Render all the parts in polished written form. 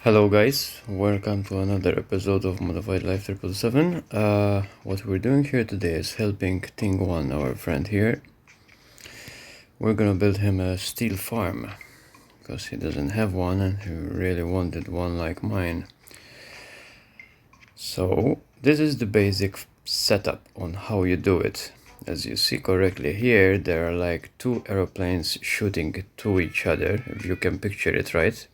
Hello guys, welcome to another episode of Modified Life 777. What we're doing here today is helping Thing2, our friend here. We're gonna build him a steel farm, because he doesn't have one and he really wanted one like mine. So this is the basic setup on how you do it. As you see correctly here, there are like two aeroplanes shooting to each other, if you can picture it right.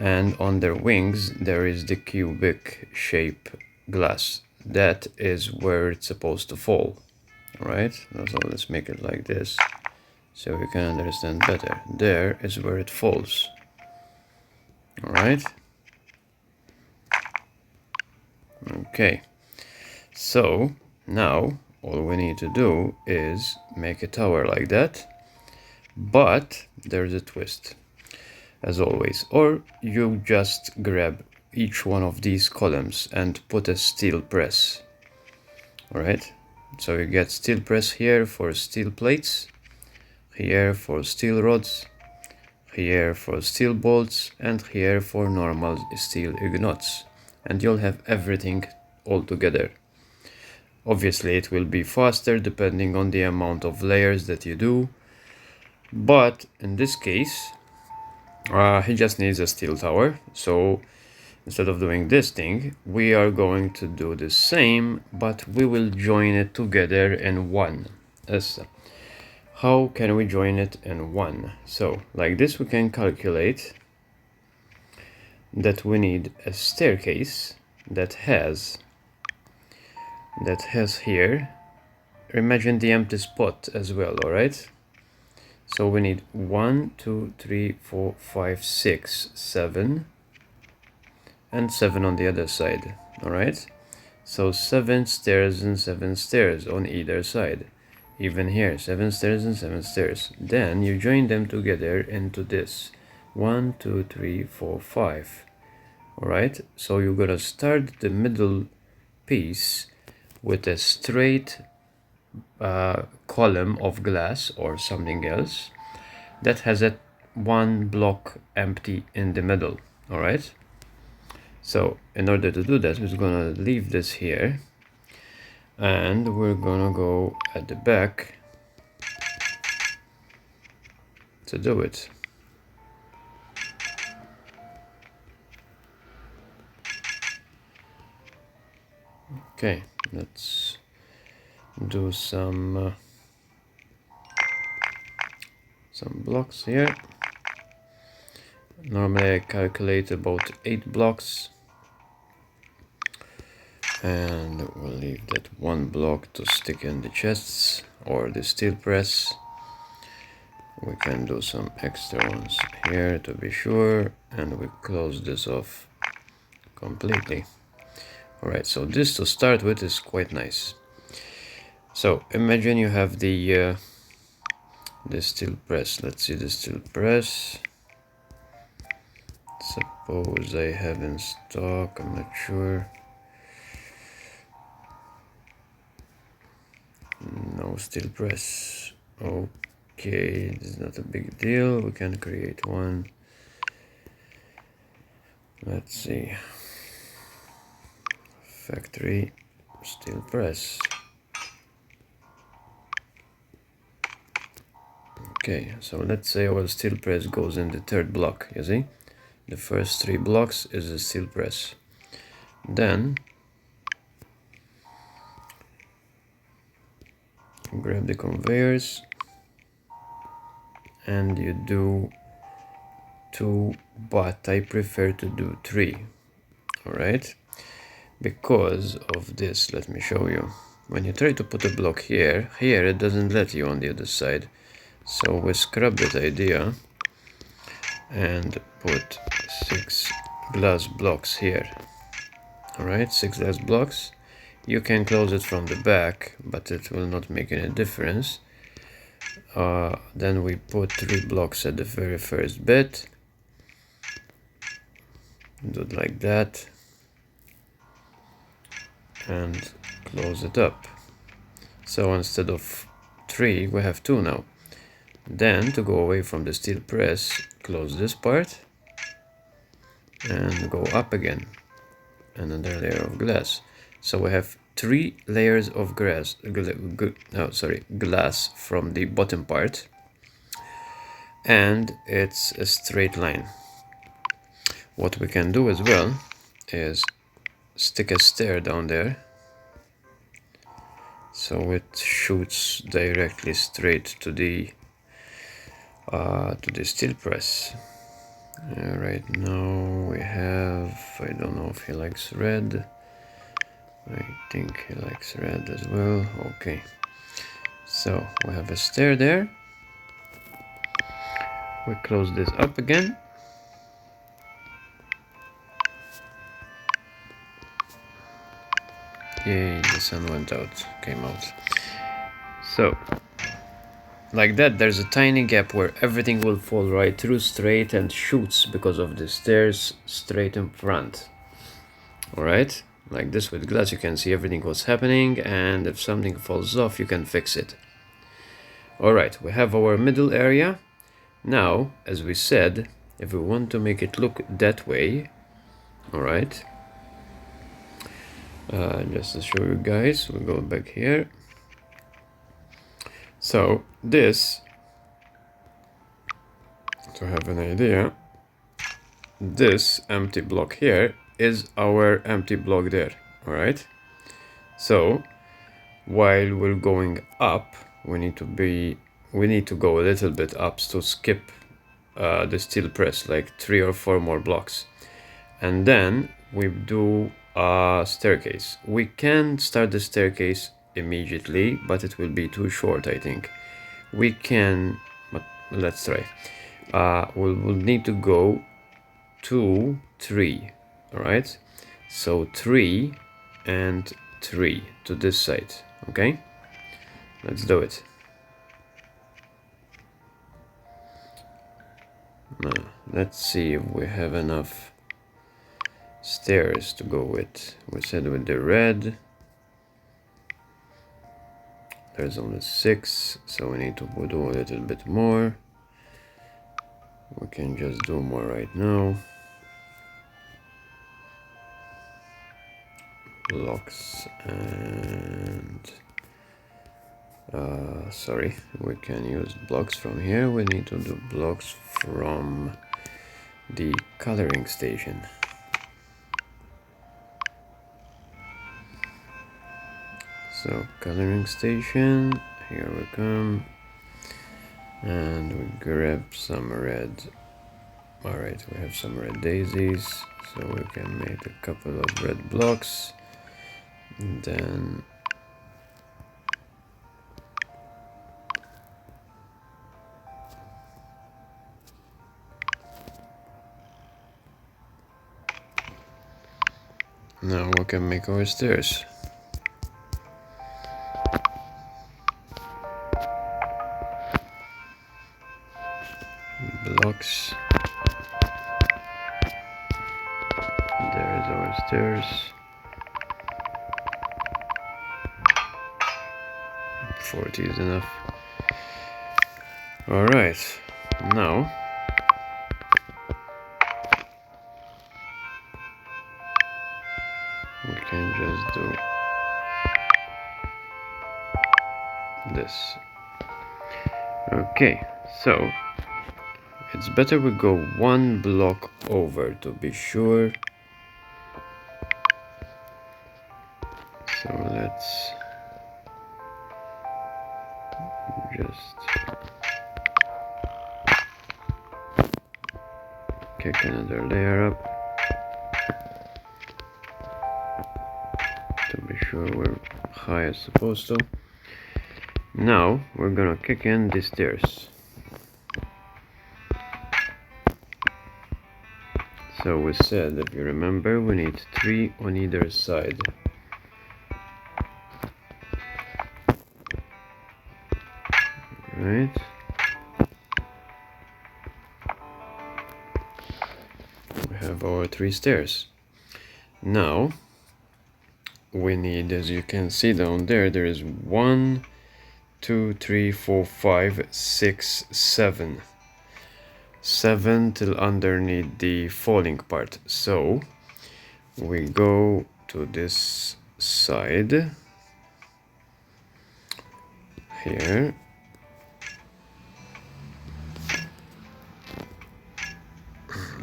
And on their wings there is the cubic shape glass. That is where it's supposed to fall. Alright, so let's make it like this so we can understand better. There is where it falls. Alright. Okay, so now all we need to do is make a tower like that, but there's a twist. As always, or you just grab each one of these columns and put a steel press. Alright, so you get steel press here for steel plates, here for steel rods, here for steel bolts, and here for normal steel nuts, and you'll have everything all together. Obviously it will be faster depending on the amount of layers that you do, but in this case he just needs a steel tower. So instead of doing this thing, we are going to do the same, but we will join it together in one. How can we join it in one? So like this, we can calculate that we need a staircase that has here, imagine the empty spot as well. All right, so we need 1 2 3 4 5 6 7 and 7 on the other side. All right, so 7 stairs and 7 stairs on either side. Even here, 7 stairs and 7 stairs. Then you join them together into this 1 2 3 4 5. All right, so you're gonna start the middle piece with a straight column of glass or something else that has a one block empty in the middle. All right, so in order to do that, we're gonna leave this here and we're gonna go at the back to do it. Okay, let's do some blocks here. Normally I calculate about 8 blocks, and we'll leave that one block to stick in the chests or the steel press. We can do some extra ones here to be sure, and we close this off completely. Alright, so this to start with is quite nice. So imagine you have the steel press. Let's see the steel press. Suppose I have in stock, I'm not sure. No steel press. Okay, this is not a big deal. We can create one. Let's see. Factory steel press. Okay, so let's say our steel press goes in the third block. You see, the first 3 blocks is a steel press. Then grab the conveyors and you do 2, but I prefer to do 3. All right, because of this, let me show you. When you try to put a block here, it doesn't let you on the other side. So we scrap that idea and put 6 glass blocks here. All right, 6 glass blocks. You can close it from the back, but it will not make any difference. Then we put 3 blocks at the very first bit. Do it like that and close it up. So instead of 3, we have 2 now. Then to go away from the steel press, close this part and go up again. Another layer of glass. So we have 3 layers of glass from the bottom part, and it's a straight line. What we can do as well is stick a stair down there, so it shoots directly straight to the steel press. Right now we have, I don't know if he likes red. I think he likes red as well. Okay, so we have a stair there. We close this up again. Yay, the sun went out, came out. So, like that, there's a tiny gap where everything will fall right through straight and shoots because of the stairs straight in front. Alright, like this with glass you can see everything what's happening, and if something falls off you can fix it. Alright, we have our middle area. Now, as we said, if we want to make it look that way, alright, just to show you guys, we'll go back here. So this, to have an idea, this empty block here is our empty block there. Alright, so while we're going up, we need to go a little bit up to skip the steel press, like 3 or 4 more blocks, and then we do a staircase. We can start the staircase immediately, but it will be too short, I think. We can, but let's try. We'll need to go 2, 3. All right, so 3 and 3 to this side. Okay, let's do it. Now, let's see if we have enough stairs to go with. We said with the red there's only 6, so we need to do a little bit more. We can just do more right now. Blocks and sorry, we can use blocks from here. We need to do blocks from the coloring station. So coloring station, here we come, and we grab some red. Alright, we have some red daisies, so we can make a couple of red blocks, and then now we can make our stairs. Blocks. There's our stairs. 40 is enough. Alright, now we can just do this. Okay, so it's better we go 1 block over to be sure. So let's just kick another layer up to be sure we're high as supposed to. Now we're gonna kick in the stairs. So we said, if you remember, we need 3 on either side. Right. We have our 3 stairs. Now we need, as you can see down there, there is 1, 2, 3, 4, 5, 6, 7. 7 till underneath the falling part. So we go to this side here.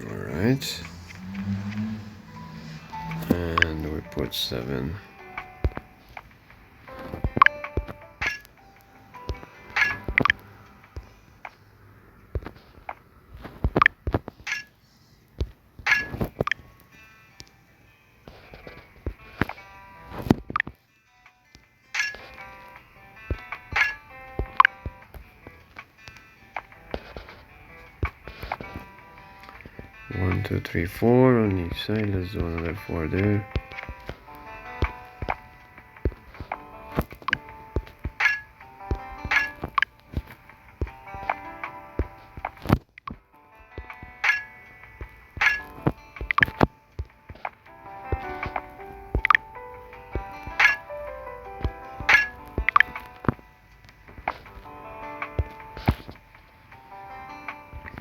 All right, and we put 7. One, two, three, 4 on each side. Let's do another 4 there.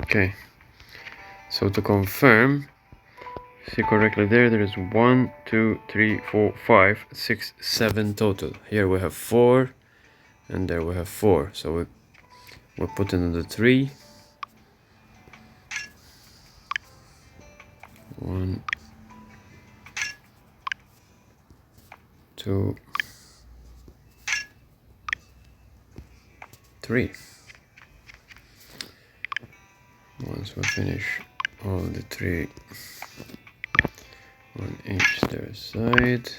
Okay, so to confirm, see correctly there is 1, 2, 3, 4, 5, 6, 7 total. Here we have 4, and there we have 4. So we're putting in the 3. 1, 2, 3. Once we finish all the 3 on each their side,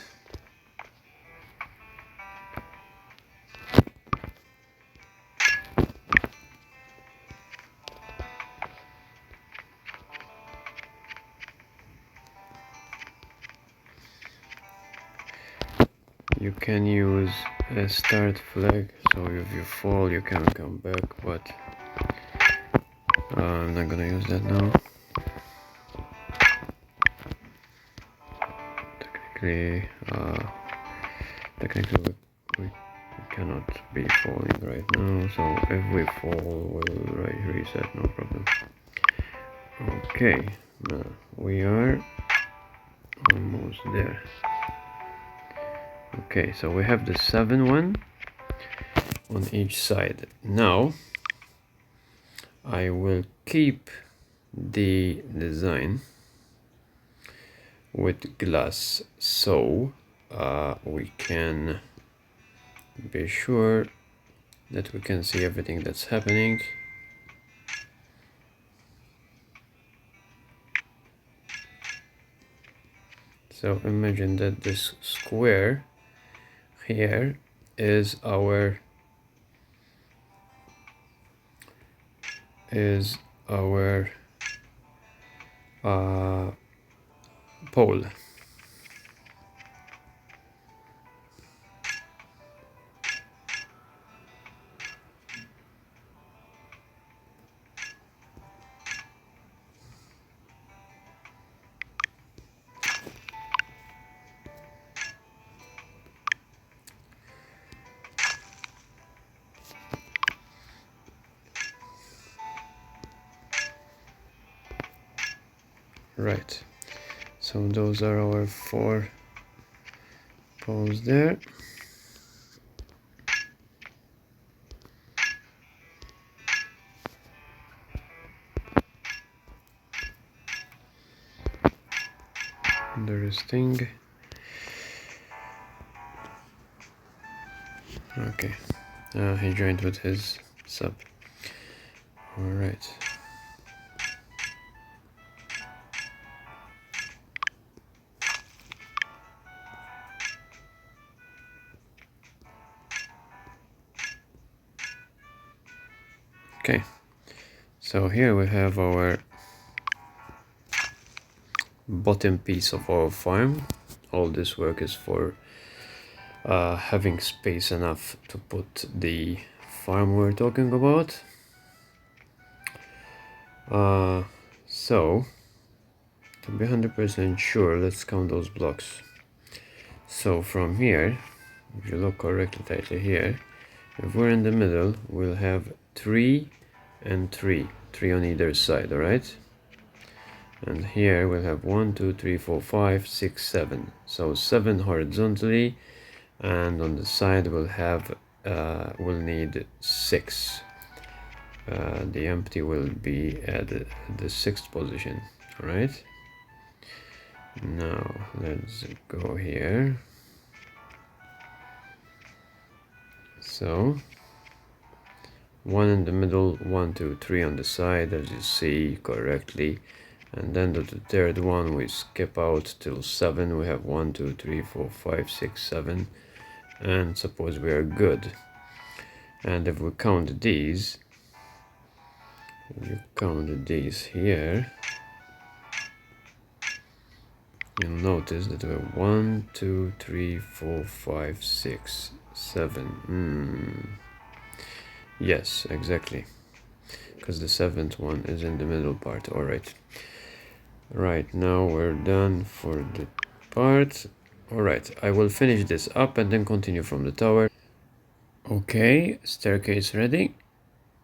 you can use a start flag, so if you fall you can come back, but I'm not gonna use that now. Technically we cannot be falling right now, so if we fall we'll reset, no problem. Okay, now we are almost there. Okay, so we have the 7 one on each side. Now I will keep the design with glass, so we can be sure that we can see everything that's happening. So imagine that this square here is our pole. Right, so those are our 4 poles there. There is Thing. Okay, he joined with his sub. All right. Okay, so here we have our bottom piece of our farm. All this work is for having space enough to put the farm we're talking about. So to be 100% sure, let's count those blocks. So from here, if you look correctly tightly here, if we're in the middle, we'll have 3 and 3. 3 on either side, all right? And here we'll have 1 2 3 4 5 6 7, so 7 horizontally, and on the side we'll have we'll need 6. The empty will be at the 6th position, all right? Now let's go here. So 1 in the middle, 1 2 3 on the side, as you see correctly, and then the third one we skip out till 7. We have 1 2 3 4 5 6 7, and suppose we are good. And if we count these, if you count these here, you'll notice that we have 1 2 3 4 5 6 7. Yes, exactly, because the 7th one is in the middle part. All right. Right, now we're done for the part. All right, I will finish this up and then continue from the tower. Okay, staircase ready,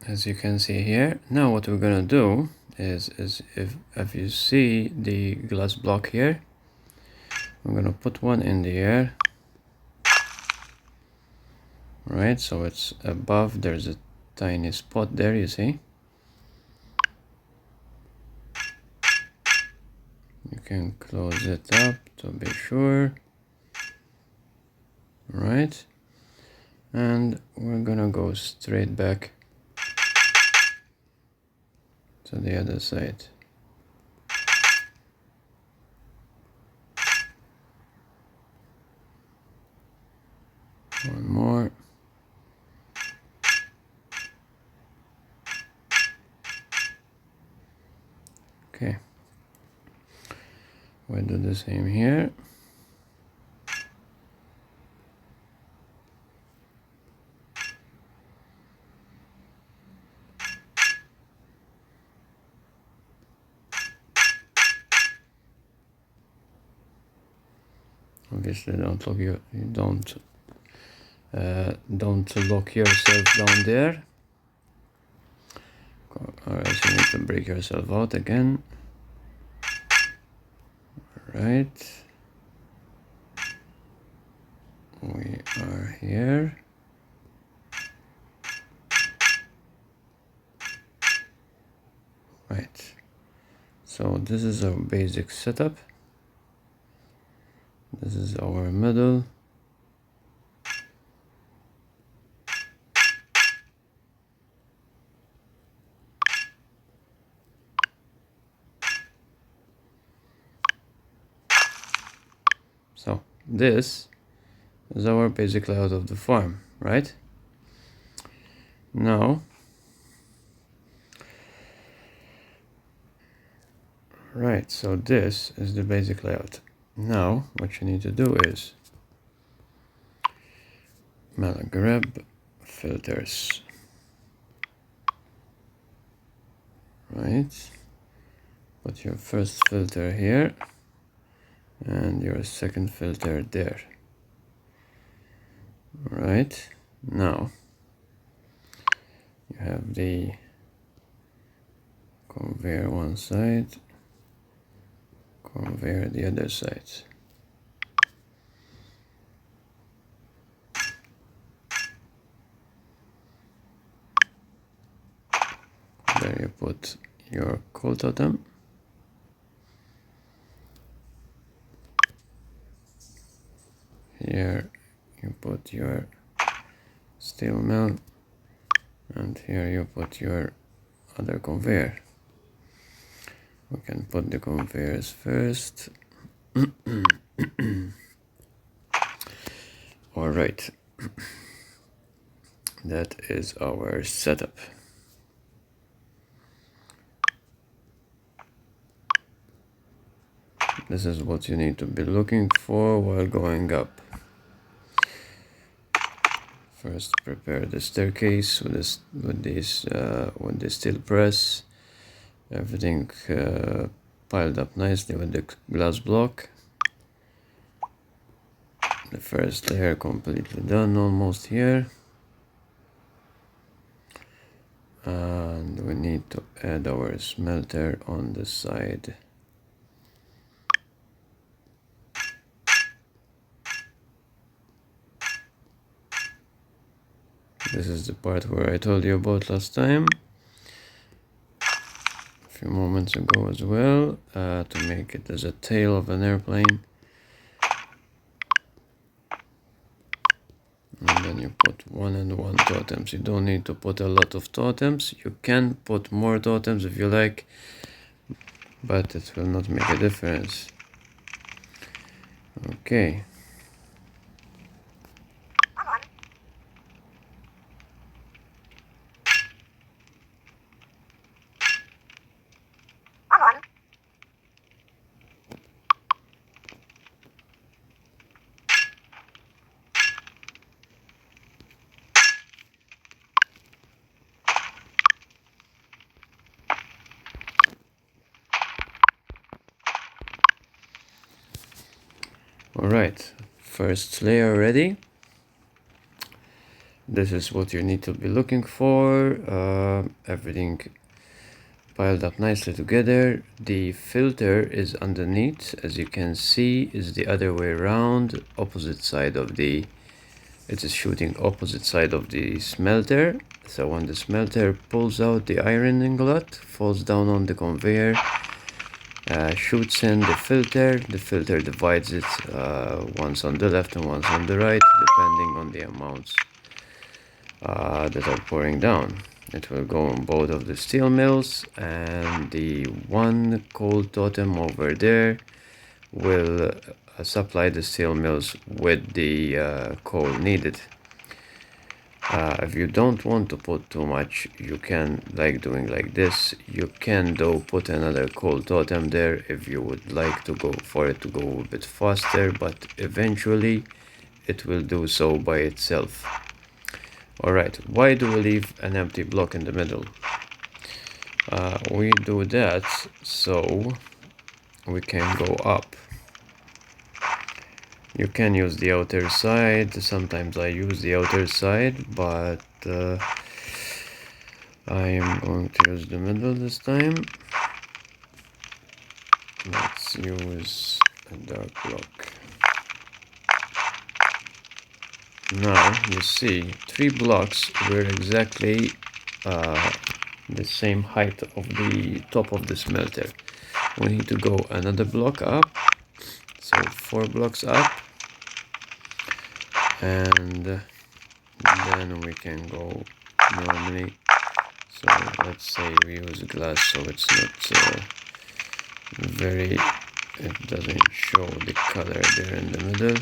as you can see here. Now what we're gonna do is if you see the glass block here, I'm gonna put one in the air. Right, so it's above. There's a tiny spot there, you see. You can close it up to be sure. Right, and we're gonna go straight back to the other side. One more. Okay, we'll do the same here. Obviously, don't lock don't lock yourself down there, or else you need to break yourself out again. Right, we are here. Right, so this is our basic setup. This is our middle. So this is our basic layout of the farm, right? Now, right, so this is the basic layout. Now, what you need to do is grab filters, right? Put your first filter here and your second filter there. Right, now you have the conveyor one side, conveyor the other side. There you put your coal totem. Here you put your steel mill, and here you put your other conveyor. We can put the conveyors first. All right, that is our setup. This is what you need to be looking for while going up. First, prepare the staircase with the steel press. Everything piled up nicely with the glass block. The first layer completely done, almost here. and we need to add our smelter on the side. This is the part where I told you about last time, a few moments ago as well, to make it as a tail of an airplane. And then you put 1 and 1 totems. You don't need to put a lot of totems. You can put more totems if you like, but it will not make a difference. Okay. Alright, first layer ready. This is what you need to be looking for. Everything piled up nicely together. The filter is underneath, as you can see, is the other way around, opposite side of the, it is shooting opposite side of the smelter. So when the smelter pulls out the iron ingot, falls down on the conveyor, shoots in the filter divides it once on the left and once on the right, depending on the amounts that are pouring down. It will go on both of the steel mills, and the one cold totem over there will supply the steel mills with the coal needed. If you don't want to put too much, you can, like doing like this, you can though put another coal totem there if you would like to go for it to go a bit faster, but eventually it will do so by itself. Alright, why do we leave an empty block in the middle? We do that so we can go up. You can use the outer side. Sometimes I use the outer side, but I am going to use the middle this time. Let's use a dark block. Now you see 3 blocks were exactly the same height of the top of the smelter. We need to go another block up, so 4 blocks up, and then we can go normally. So let's say we use glass, so it's not very, it doesn't show the color there in the middle.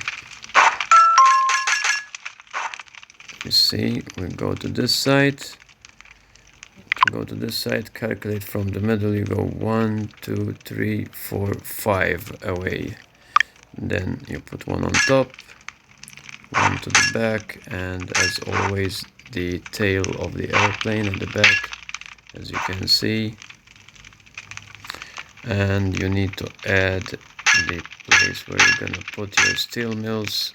You see, we go to this side. To go to this side, calculate from the middle. You go 1, 2, 3, 4, 5 away. Then you put 1 on top, 1 to the back, and as always, the tail of the airplane at the back, as you can see. And you need to add the place where you're gonna put your steel mills.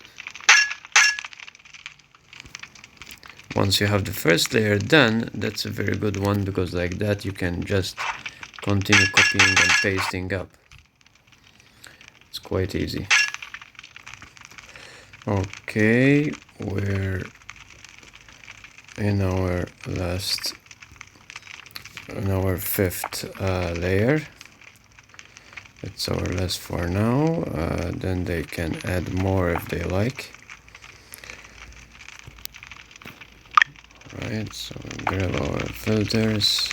Once you have the first layer done, that's a very good one, because like that you can just continue copying and pasting up. It's quite easy. Okay, we're in our fifth layer. It's our last for now. Then they can add more if they like. Right, so grab our filters.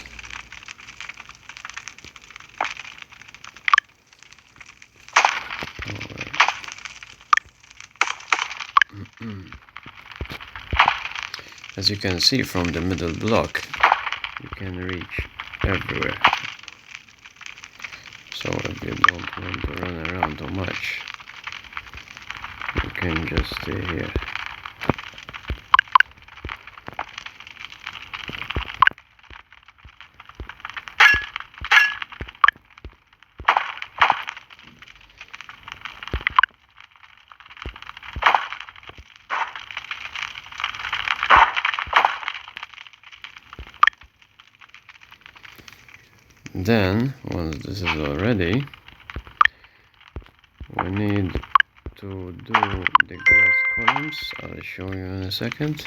As you can see from the middle block, you can reach everywhere. So if you don't want to run around too much, you can just stay here. Then once this is all ready, we need to do the glass columns. I'll show you in a second,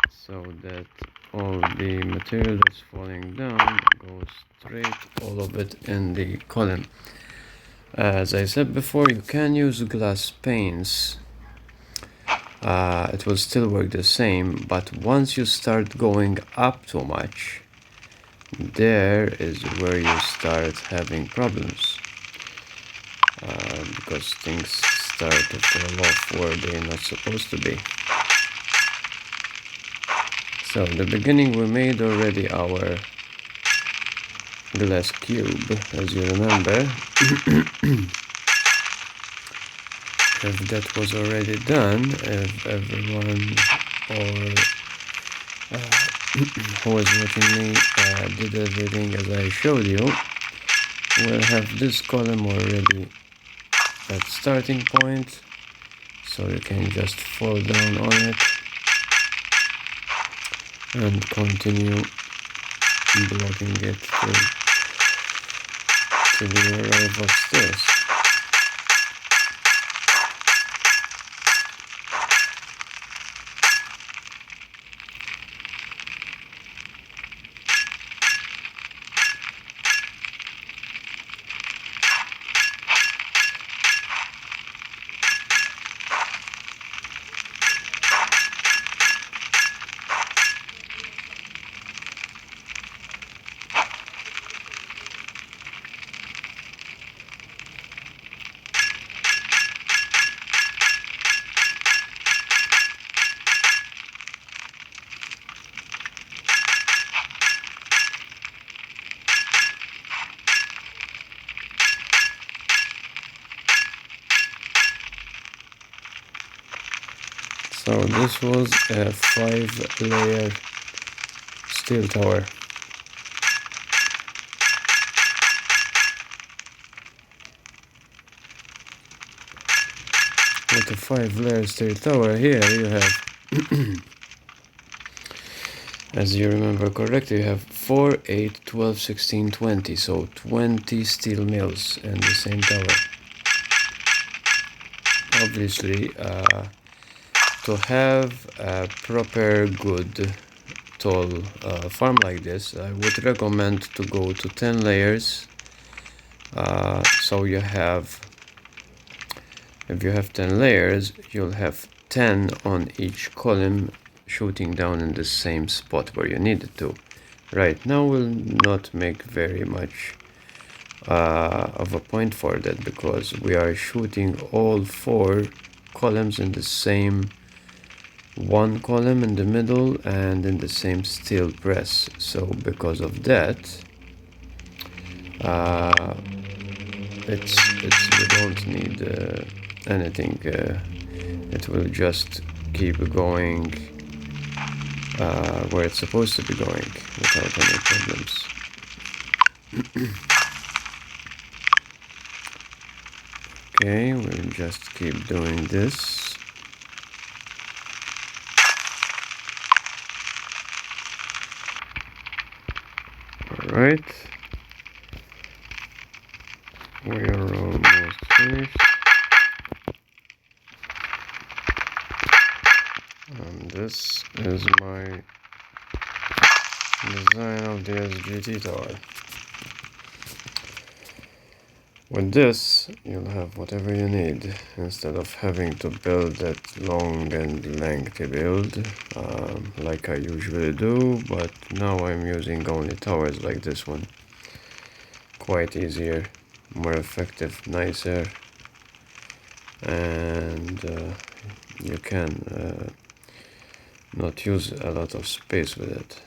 so that all the material that's falling down goes straight, all of it, in the column. As I said before, you can use glass panes. It will still work the same, but once you start going up too much, there is where you start having problems, because things start to fall off where they're not supposed to be. So in the beginning we made already our glass cube, as you remember. If that was already done, if everyone or who is watching me did everything as I showed you, we'll have this column already at starting point, so you can just fall down on it and continue blocking it till you arrive upstairs. So this was a 5-layer steel tower. With a 5-layer steel tower, here you have, as you remember correctly, you have 4, 8, 12, 16, 20, so 20 steel mills in the same tower. Obviously, to have a proper good tall farm like this, I would recommend to go to 10 layers. So you have, if you have 10 layers, you'll have 10 on each column shooting down in the same spot where you need it to. Right now will not make very much of a point for that, because we are shooting all 4 columns in the same one column in the middle and in the same steel press. So because of that, we don't need anything. It will just keep going where it's supposed to be going without any problems. Okay, we'll just keep doing this. Alright, we are almost finished. And this is my design of the SGT Tower. With this, you'll have whatever you need, instead of having to build that long and lengthy build like I usually do, but now I'm using only towers like this one. Quite easier, more effective, nicer, and you can not use a lot of space with it.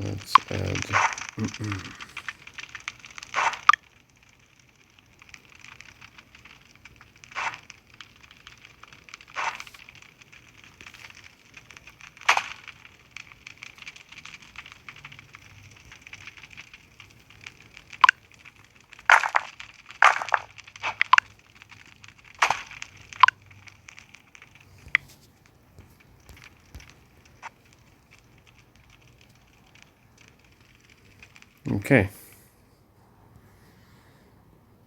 Let's add Okay,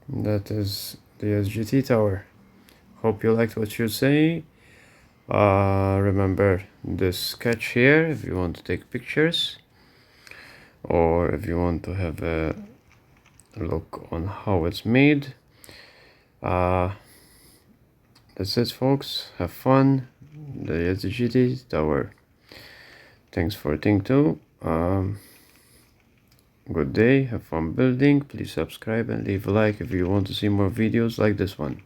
that is the SGT Tower. Hope you liked what you say. Remember this sketch here if you want to take pictures, or if you want to have a look on how it's made. That's it, folks. Have fun. The SGT Tower. Thanks for Thing2. Good day. Have fun building. Please subscribe and leave a like if you want to see more videos like this one.